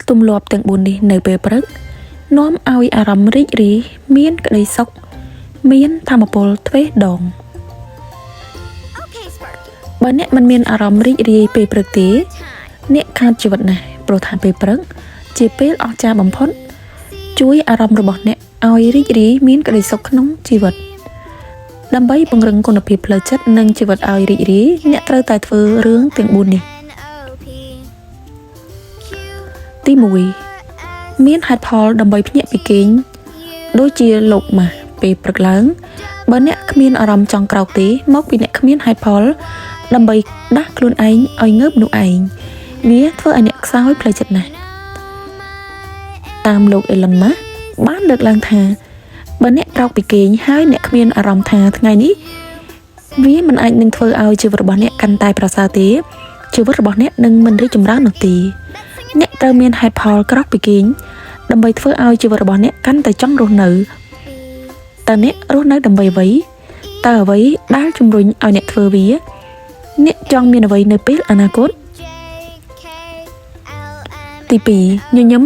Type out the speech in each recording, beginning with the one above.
ទំលាប់ទាំង4នេះនៅពេលព្រឹកនាំឲ្យអារម្មណ៍រីករាយមានក្តីសុខមានថាមពលទ្វេដងបើអ្នកមិនមានអារម្មណ៍រីករាយពេលព្រឹកទេអ្នកខាតជីវិតណាស់ព្រោះថាពេលព្រឹកជាពេលអស្ចារ្យបំផុតជួយអារម្មណ៍របស់អ្នកឲ្យរីករាយមានក្តីសុខក្នុងជីវិតដើម្បីពង្រឹងគុណភាពផ្លូវចិត្តនិងជីវិតឲ្យរីករាយអ្នកត្រូវតែធ្វើរឿងទាំង4នេះទី1មានហេតុផលដើម្បីភ្ញាក់ពីគេងដូចជាលោកម៉ាស់ពេលព្រឹកឡើងបើអ្នកគ្មានអារម្មណ៍ចង់ក្រោកទេមកពីអ្នកគ្មានហេតុផលដើម្បីដាស់ខ្លួនឯងឲ្យងើបនោះឯងវាធ្វើឲ្យអ្នកខ្សោយផ្លូវចិត្តណាស់តាមលោក Elon Musk បានលើកឡើងថាបើអ្នកក្រោកពីគេងហើយអ្នកគ្មានអារម្មណ៍ថាថ្ងៃនេះវាមិនអាចនឹងធ្វើឲ្យជីវិតរបស់អ្នកកាន់តែប្រសើរទេជីវិតរបស់អ្នកនឹងមិនរីកចម្រើននោះទេអ្នកត្រូវមានហេតុផលក្រោកពីគេងដើម្បីធ្វើឲ្យជីវិតរបស់អ្នកកាន់តែចង់រស់នៅតើអ្នករស់នៅដើម្បីអ្វីតើអ្វីដែលជំរុញឲ្យអ្នកធ្វើវាអ្នកចង់មានអ្វីនៅពេលអនាគតទី2ញញឹម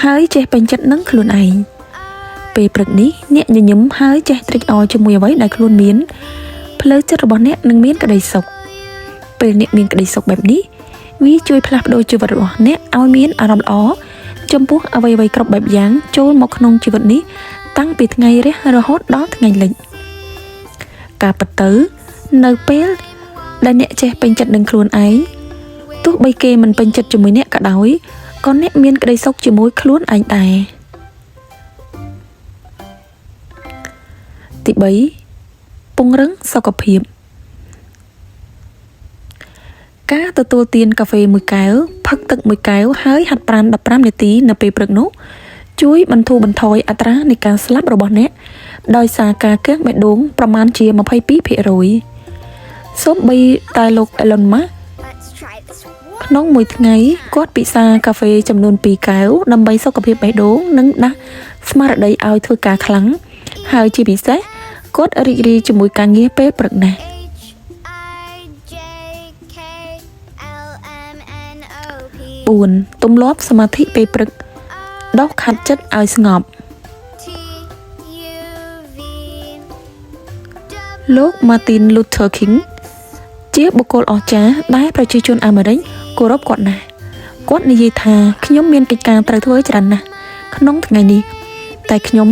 ហើយចេះពេញចិត្តនឹងខ្លួនឯងពេលព្រឹកនេះអ្នកញញឹមហើយចេះត្រេកអរជាមួយអ្វីដែលខ្លួនមានផ្លូវចិត្តរបស់អ្នកនឹងមានក្តីសុខពេលអ្នកមានក្តីសុខបែបនេះវាជួយផ្លាស់ប្ដូរជីវិតរបស់អ្នកឲ្យមានអារម្មណ៍ល្អចំពោះអ្វីៗគ្រប់បែបយ៉ាងចូលមកក្នុងជីវិតនេះតាំងពីថ្ងៃរះរហូតដល់ថ្ងៃលិចការពិតទៅនៅពេលដែលអ្នកចេះពេញចិត្តនឹងខ្លួនឯងទោះបីគេមិនពេញចិត្តជាមួយអ្នកក៏ដោយក៏អ្នកមានក្តីសុខជាមួយខ្លួនឯងដែរទី3ពង្រឹងសុខភាពការទទួលទានកាហ្វេ1កែវផឹកទឹក1កែវហើយហាត់ប្រាណ15នាទីនៅពេលព្រឹកនោះជួយបន្ធូរបន្ថយអត្រានៃការស្លាប់របស់អ្នកដោយសារការកើនបេះដូងប្រមាណជា 22% សូម្បីតែលោក Elon Musk ក្នុងមួយថ្ងៃគាត់ពិសាកាហ្វេចំនួន2កែវដើម្បីសុខភាពបេះដូងនិងដាស់ស្មារតីឲ្យធ្វើការខ្លាំងហើយជាពិសេសគាត់រីករាយជាមួយការងារពេលព្រឹកណាស់4ទម្លាប់សមាធិពេលព្រឹកដោះខាត់ចិត្តឲ្យស្ងប់លោក Martin Luther King ជាបុគ្គលអស្ចារ្យដែលប្រជាជនអាមេរិកគោរពគាត់ណាស់គាត់និយាយថាខ្ញុំមានកិច្ចការត្រូវធ្វើច្រើនណាស់ក្នុងថ្ងៃនេះតែខ្ញុំ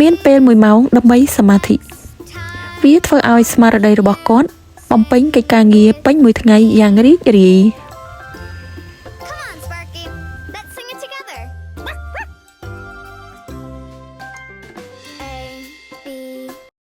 មានពេល1ម៉ោងដើម្បីសមាធិវាធ្វើឲ្យស្មារតីរបស់គាត់បំពេញកិច្ចការងារពេញមួយថ្ងៃយ៉ាងរីករាយ